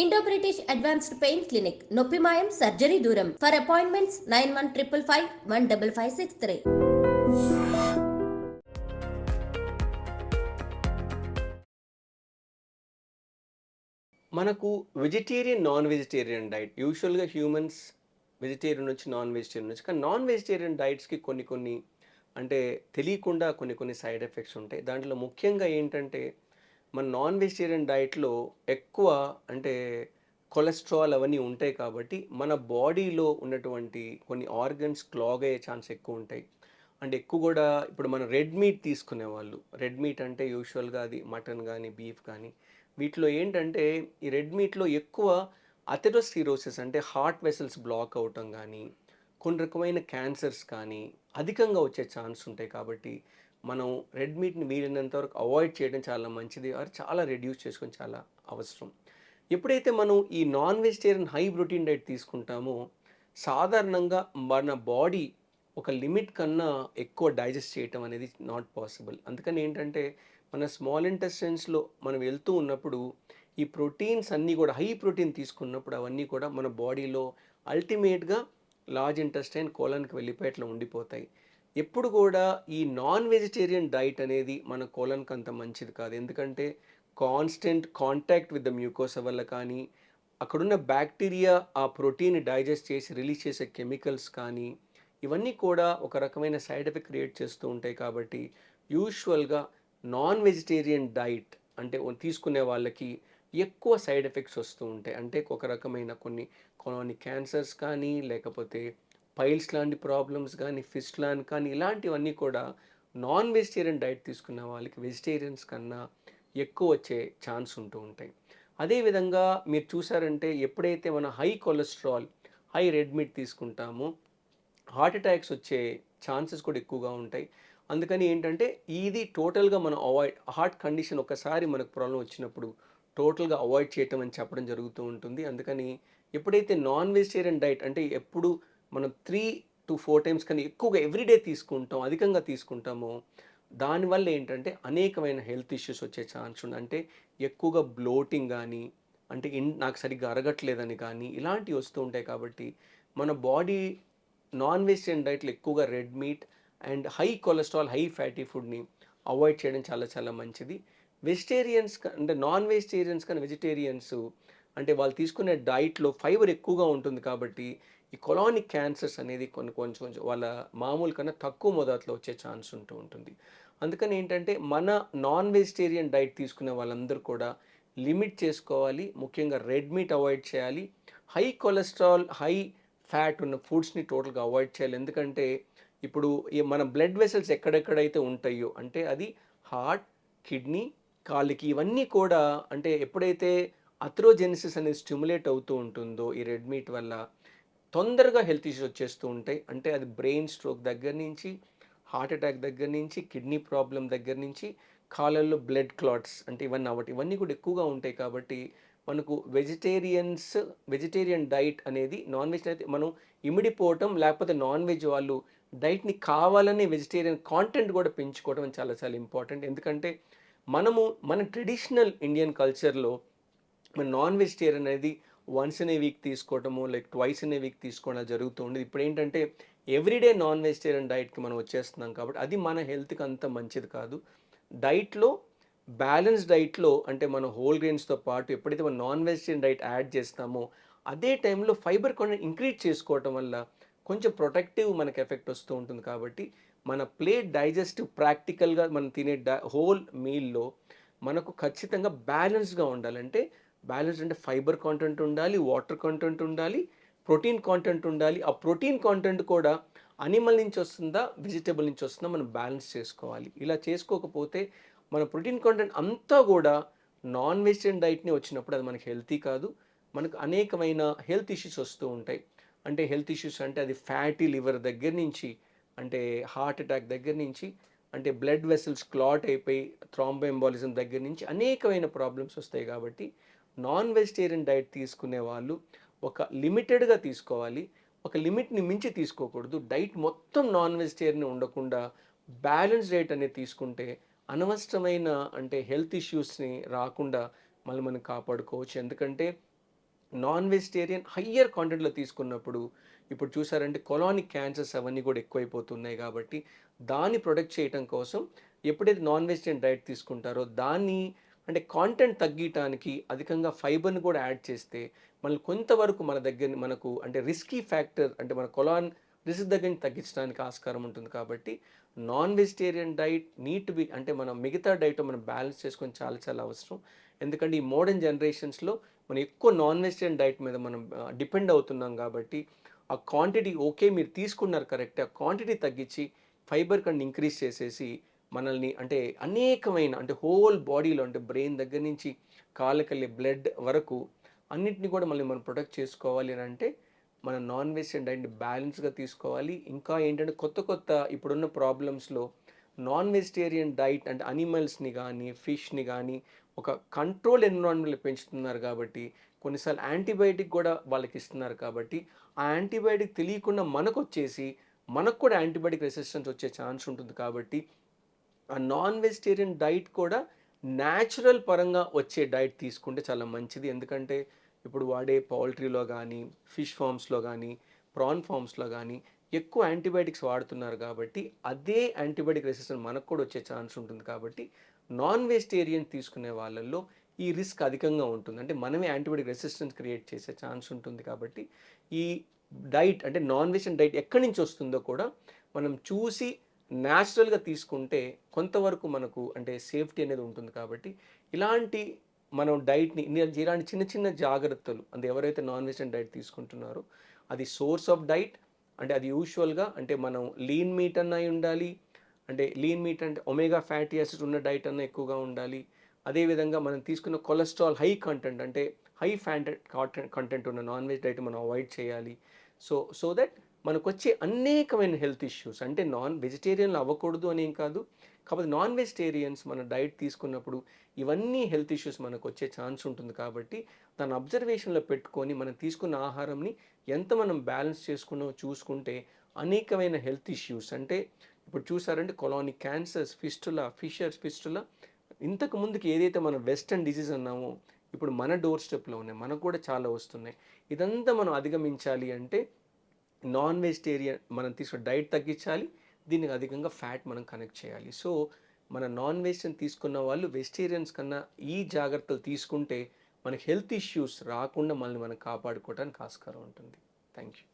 Indo British advanced pain clinic నొప్పి మాయం surgery దూరం ఫర్ అపాయింట్మెంట్స్ 9155515563. మనకు వెజిటేరియన్ నాన్ వెజిటేరియన్ డైట్ యూజువల్గా హ్యూమన్స్ వెజిటేరియన్ నుంచి నాన్ వెజిటేరియన్ నుంచి కానీ నాన్ వెజిటేరియన్ డైట్స్కి కొన్ని అంటే తెలియకుండా కొన్ని సైడ్ ఎఫెక్ట్స్ ఉంటాయి. దాంట్లో ముఖ్యంగా ఏంటంటే మన నాన్ వెజిటేరియన్ డైట్లో ఎక్కువ అంటే కొలెస్ట్రాల్ అవన్నీ ఉంటాయి కాబట్టి మన బాడీలో ఉన్నటువంటి కొన్ని ఆర్గన్స్ క్లాగ్ అయ్యే ఛాన్స్ ఎక్కువ ఉంటాయి. అంటే ఎక్కువ కూడా ఇప్పుడు మనం రెడ్ మీట్ తీసుకునే వాళ్ళు, రెడ్ మీట్ అంటే యూజువల్గా అది మటన్ కానీ బీఫ్ కానీ వీటిలో ఏంటంటే ఈ రెడ్ మీట్లో ఎక్కువ అథెరోస్క్లెరోసిస్ అంటే హార్ట్ వెసల్స్ బ్లాక్ అవటం కానీ కొన్ని రకమైన క్యాన్సర్స్ కానీ అధికంగా వచ్చే ఛాన్స్ ఉంటాయి. కాబట్టి మనం రెడ్ మీట్ని వీలైనంత వరకు అవాయిడ్ చేయడం చాలా మంచిది, అది చాలా రెడ్యూస్ చేసుకొని చాలా అవసరం. ఎప్పుడైతే మనం ఈ non vegetarian high protein diet తీసుకుంటామో సాధారణంగా మన బాడీ ఒక లిమిట్ కన్నా ఎక్కువ డైజెస్ట్ చేయటం అనేది నాట్ పాసిబుల్. అందుకని ఏంటంటే మన స్మాల్ ఇంటెస్టైన్స్లో మనం వెళ్తూ ఉన్నప్పుడు ఈ ప్రోటీన్స్ అన్నీ కూడా హై ప్రోటీన్ తీసుకున్నప్పుడు అవన్నీ కూడా మన బాడీలో అల్టిమేట్గా లార్జ్ ఇంటెస్టైన్ కోలన్కి వెళ్ళిపోయి అట్లా ఉండిపోతాయి. ఎప్పుడు కూడా ఈ నాన్ వెజిటేరియన్ డైట్ అనేది మన కోలన్కి అంత మంచిది కాదు. ఎందుకంటే constant contact with the mucosa వల్ల కానీ అక్కడున్న బ్యాక్టీరియా ఆ ప్రోటీన్ డైజెస్ట్ చేసి రిలీజ్ చేసే కెమికల్స్ కానీ ఇవన్నీ కూడా ఒక రకమైన సైడ్ ఎఫెక్ట్ క్రియేట్ చేస్తూ ఉంటాయి. కాబట్టి యూజువల్గా నాన్ వెజిటేరియన్ డైట్ అంటే తీసుకునే వాళ్ళకి ఎక్కువ సైడ్ ఎఫెక్ట్స్ వస్తూ ఉంటాయి. అంటే ఒక రకమైన కొన్ని క్యాన్సర్స్ కానీ లేకపోతే పైల్స్ లాంటి ప్రాబ్లమ్స్ కానీ ఫిస్ట్లాన్ కానీ ఇలాంటివన్నీ కూడా నాన్ వెజిటేరియన్ డైట్ తీసుకున్న వాళ్ళకి వెజిటేరియన్స్ కన్నా ఎక్కువ వచ్చే ఛాన్స్ ఉంటూ ఉంటాయి. అదేవిధంగా మీరు చూసారంటే ఎప్పుడైతే మనం high cholesterol high red meat తీసుకుంటామో హార్ట్ అటాక్స్ వచ్చే ఛాన్సెస్ కూడా ఎక్కువగా ఉంటాయి. అందుకని ఏంటంటే ఇది టోటల్గా మనం అవాయిడ్ హార్ట్ కండిషన్ ఒకసారి మనకు ప్రాబ్లం వచ్చినప్పుడు టోటల్గా అవాయిడ్ చేయటం అని చెప్పడం జరుగుతూ ఉంటుంది. అందుకని ఎప్పుడైతే నాన్ వెజిటేరియన్ డైట్ అంటే ఎప్పుడు మనం 3 to 4 టైమ్స్ కానీ ఎక్కువగా ఎవ్రీడే తీసుకుంటాం అధికంగా తీసుకుంటామో దానివల్ల ఏంటంటే అనేకమైన హెల్త్ ఇష్యూస్ వచ్చే ఛాన్స్ ఉంది. అంటే ఎక్కువగా బ్లోటింగ్ కానీ అంటే నాకు సరిగ్గా అరగట్లేదని కానీ ఇలాంటివి వస్తూ ఉంటాయి. కాబట్టి మన బాడీ నాన్ వెజిటేరియన్ డైట్లో ఎక్కువగా red meat and high cholesterol high fatty ఫుడ్ని అవాయిడ్ చేయడం చాలా మంచిది. వెజిటేరియన్స్ అంటే నాన్ వెజిటేరియన్స్ కానీ వెజిటేరియన్స్ అంటే వాళ్ళు తీసుకునే డైట్లో ఫైబర్ ఎక్కువగా ఉంటుంది. కాబట్టి ఈ కొలానిక్ క్యాన్సర్స్ అనేది కొంచెం వాళ్ళ మామూలు కన్నా తక్కువ మోతాదులో వచ్చే ఛాన్స్ ఉంటుంది. అందుకని ఏంటంటే మన నాన్ వెజిటేరియన్ డైట్ తీసుకునే వాళ్ళందరూ కూడా లిమిట్ చేసుకోవాలి. ముఖ్యంగా రెడ్ మీట్ అవాయిడ్ చేయాలి. హై కొలెస్ట్రాల్ హై ఫ్యాట్ ఉన్న ఫుడ్స్ని టోటల్గా అవాయిడ్ చేయాలి. ఎందుకంటే ఇప్పుడు మన బ్లడ్ వెసల్స్ ఎక్కడెక్కడైతే ఉంటాయో అంటే అది హార్ట్, కిడ్నీ, కాళ్ళకి ఇవన్నీ కూడా అంటే ఎప్పుడైతే అథెరోజెనిసిస్ అనేది స్టిమ్యులేట్ అవుతూ ఉంటుందో ఈ రెడ్ మీట్ వల్ల తొందరగా హెల్త్ ఇష్యూస్ వచ్చేస్తూ ఉంటాయి. అంటే అది బ్రెయిన్ స్ట్రోక్ దగ్గర నుంచి హార్ట్ అటాక్ దగ్గర నుంచి కిడ్నీ ప్రాబ్లం దగ్గర నుంచి కాళ్ళల్లో బ్లడ్ క్లాట్స్ అంటే ఇవన్నీ కూడా ఎక్కువగా ఉంటాయి. కాబట్టి మనకు వెజిటేరియన్ డైట్ అనేది నాన్ వెజ్ అయితే మనం ఇమిడిపోవటం లేకపోతే నాన్ వెజ్ వాళ్ళు డైట్ని కావాలని వెజిటేరియన్ కాంటెంట్ కూడా పెంచుకోవడం చాలా ఇంపార్టెంట్. ఎందుకంటే మన ట్రెడిషనల్ ఇండియన్ కల్చర్లో మన నాన్ వెజిటేరియన్ అనేది వన్స్ ఇన్ ఏ వీక్ తీసుకోవటము like twice in a week తీసుకోవడం జరుగుతూ ఉండేది. ఇప్పుడు ఏంటంటే ఎవ్రీడే నాన్ వెజిటేరియన్ డైట్కి మనం వచ్చేస్తున్నాం కాబట్టి అది మన హెల్త్కి అంత మంచిది కాదు. డైట్లో బ్యాలెన్స్ డైట్లో అంటే మనం హోల్ గ్రెయిన్స్తో పాటు ఎప్పుడైతే మనం నాన్ వెజిటేరియన్ డైట్ యాడ్ చేస్తామో అదే టైంలో ఫైబర్ కొంచెం ఇంక్రీజ్ చేసుకోవటం వల్ల కొంచెం ప్రొటెక్టివ్ మనకి ఎఫెక్ట్ వస్తూ ఉంటుంది. కాబట్టి మన ప్లేట్ డైజెస్టివ్ ప్రాక్టికల్గా మనం తినే హోల్ మీల్లో మనకు ఖచ్చితంగా బ్యాలెన్స్గా ఉండాలంటే బ్యాలెన్స్ అంటే ఫైబర్ కాంటెంట్ ఉండాలి, వాటర్ కాంటెంట్ ఉండాలి, ప్రోటీన్ కాంటెంట్ ఉండాలి. ఆ ప్రోటీన్ కాంటెంట్ కూడా అనిమల్ నుంచి వస్తుందా వెజిటేబుల్ నుంచి వస్తుందా మనం బ్యాలెన్స్ చేసుకోవాలి. ఇలా చేసుకోకపోతే మన ప్రోటీన్ కాంటెంట్ అంతా కూడా నాన్ వెజిటేరియన్ డైట్ని వచ్చినప్పుడు అది మనకి హెల్తీ కాదు. మనకు అనేకమైన హెల్త్ ఇష్యూస్ వస్తూ ఉంటాయి. అంటే హెల్త్ ఇష్యూస్ అంటే అది ఫ్యాటీ లివర్ దగ్గర నుంచి అంటే హార్ట్ అటాక్ దగ్గర నుంచి అంటే బ్లడ్ వెసల్స్ క్లాట్ అయిపోయి థ్రాంబోఎంబాలిజం దగ్గర నుంచి అనేకమైన ప్రాబ్లమ్స్ వస్తాయి. కాబట్టి నాన్ వెజిటేరియన్ డైట్ తీసుకునే వాళ్ళు ఒక లిమిటెడ్గా తీసుకోవాలి. ఒక లిమిట్ని మించి తీసుకోకూడదు. డైట్ మొత్తం నాన్ వెజిటేరియన్ ఉండకుండా బ్యాలెన్స్ డైట్ అనేది తీసుకుంటే అనవసరమైన అంటే హెల్త్ ఇష్యూస్ని రాకుండా మనం కాపాడుకోవచ్చు. ఎందుకంటే నాన్ వెజిటేరియన్ హయ్యర్ క్వాంటిటీలో తీసుకున్నప్పుడు ఇప్పుడు చూసారంటే కొలానిక్ క్యాన్సర్స్ అవన్నీ కూడా ఎక్కువైపోతున్నాయి కాబట్టి దాన్ని ప్రొటెక్ట్ చేయడం కోసం ఎప్పుడైతే నాన్ వెజిటేరియన్ డైట్ తీసుకుంటారో దాన్ని అంటే కాంటెంట్ తగ్గించడానికి అధికంగా ఫైబర్ని కూడా యాడ్ చేస్తే మళ్ళీ కొంతవరకు మన దగ్గర మనకు అంటే రిస్కీ ఫ్యాక్టర్ అంటే మన కొలాన్ రిస్క్ దగ్గర నుంచి తగ్గించడానికి ఆస్కారం ఉంటుంది కాబట్టి non vegetarian diet neat B అంటే మనం మిగతా డైట్ మనం బ్యాలెన్స్ చేసుకొని చాలా చాలా అవసరం. ఎందుకంటే ఈ మోడర్న్ జనరేషన్స్లో మనం ఎక్కువ నాన్ వెజిటేరియన్ డైట్ మీద మనం డిపెండ్ అవుతున్నాం కాబట్టి ఆ క్వాంటిటీ ఓకే మీరు తీసుకున్నారు కరెక్ట్, ఆ క్వాంటిటీ తగ్గించి ఫైబర్ కంటే ఇంక్రీజ్ చేసేసి మనల్ని అంటే అనేకమైన అంటే హోల్ బాడీలో అంటే బ్రెయిన్ దగ్గర నుంచి కాళ్ళకెళ్ళే బ్లడ్ వరకు అన్నిటిని కూడా మళ్ళీ మనం ప్రొటెక్ట్ చేసుకోవాలి అని అంటే మన నాన్ వెజిటేరియన్ డైట్ని బ్యాలెన్స్గా తీసుకోవాలి. ఇంకా ఏంటంటే కొత్త కొత్త ఇప్పుడున్న ప్రాబ్లమ్స్లో నాన్ వెజిటేరియన్ డైట్ అంటే అనిమల్స్ని కానీ ఫిష్ని కానీ ఒక కంట్రోల్ ఎన్విరాన్మెంట్లో పెంచుతున్నారు కాబట్టి కొన్నిసార్లు యాంటీబయాటిక్ కూడా వాళ్ళకి ఇస్తున్నారు కాబట్టి ఆ యాంటీబయాటిక్ తెలియకుండా మనకు వచ్చేసి మనకు కూడా యాంటీబయాటిక్ రెసిస్టెన్స్ వచ్చే ఛాన్స్ ఉంటుంది కాబట్టి ఆ నాన్ వెజిటేరియన్ డైట్ కూడా న్యాచురల్ పరంగా వచ్చే డైట్ తీసుకుంటే చాలా మంచిది. ఎందుకంటే ఇప్పుడు వాడే పౌల్ట్రీలో కానీ ఫిష్ ఫార్మ్స్లో కానీ ప్రాన్ ఫార్మ్స్లో కానీ ఎక్కువ యాంటీబయాటిక్స్ వాడుతున్నారు కాబట్టి అదే యాంటీబయాటిక్ రెసిస్టెన్స్ మనకు కూడా వచ్చే ఛాన్స్ ఉంటుంది కాబట్టి నాన్ వెజిటేరియన్ తీసుకునే వాళ్ళల్లో ఈ రిస్క్ అధికంగా ఉంటుంది. అంటే మనమే యాంటీబయాటిక్ రెసిస్టెన్స్ క్రియేట్ చేసే ఛాన్స్ ఉంటుంది కాబట్టి ఈ డైట్ అంటే నాన్ వెజిటేరియన్ డైట్ ఎక్కడి నుంచి వస్తుందో కూడా మనం చూసి న్యాచురల్గా తీసుకుంటే కొంతవరకు మనకు అంటే సేఫ్టీ అనేది ఉంటుంది కాబట్టి ఇలాంటి మనం డైట్ని ఇలాంటి చిన్న చిన్న జాగ్రత్తలు అంటే ఎవరైతే నాన్ వెజిటేరియన్ డైట్ తీసుకుంటున్నారో అది సోర్స్ ఆఫ్ డైట్ అంటే అది యూజువల్గా అంటే మనం లీన్ మీట్ అన్న అయి ఉండాలి. అంటే లీన్ మీట్ అంటే ఒమేగా ఫ్యాటీ యాసిడ్స్ ఉన్న డైట్ అన్న ఎక్కువగా ఉండాలి. అదేవిధంగా మనం తీసుకున్న కొలెస్ట్రాల్ హై కంటెంట్ అంటే హై ఫ్యాట్ కంటెంట్ ఉన్న నాన్ వెజ్ డైట్ మనం అవాయిడ్ చేయాలి. సో దట్ మనకు వచ్చే అనేకమైన హెల్త్ ఇష్యూస్ అంటే నాన్ వెజిటేరియన్లు అవ్వకూడదు అనేం కాదు, కాకపోతే నాన్ వెజిటేరియన్స్ మన డైట్ తీసుకున్నప్పుడు ఇవన్నీ హెల్త్ ఇష్యూస్ మనకు వచ్చే ఛాన్స్ ఉంటుంది కాబట్టి దాన్ని అబ్జర్వేషన్లో పెట్టుకొని మనం తీసుకున్న ఆహారంని ఎంత మనం బ్యాలెన్స్ చేసుకున్నామో చూసుకుంటే అనేకమైన హెల్త్ ఇష్యూస్ అంటే ఇప్పుడు చూసారంటే కొలానిక్ క్యాన్సర్స్, ఫిస్టులా ఇంతకు ముందుకి ఏదైతే మనం వెస్టర్న్ డిసీజ్ అన్నామో ఇప్పుడు మన డోర్ స్టెప్లో ఉన్నాయి, మనకు కూడా చాలా వస్తున్నాయి. ఇదంతా మనం అధిగమించాలి అంటే నాన్ వెజిటేరియన్ మనం తీసుకున్న డైట్ తగ్గించాలి, దీనికి అధికంగా ఫ్యాట్ మనం కనెక్ట్ చేయాలి. సో మన నాన్ వెజిటేరియన్ తీసుకున్న వాళ్ళు వెజిటేరియన్స్ కన్నా ఈ జాగ్రత్తలు తీసుకుంటే మనకి హెల్త్ ఇష్యూస్ రాకుండా మనల్ని మనం కాపాడుకోవడానికి ఆస్కారం ఉంటుంది. Thank you.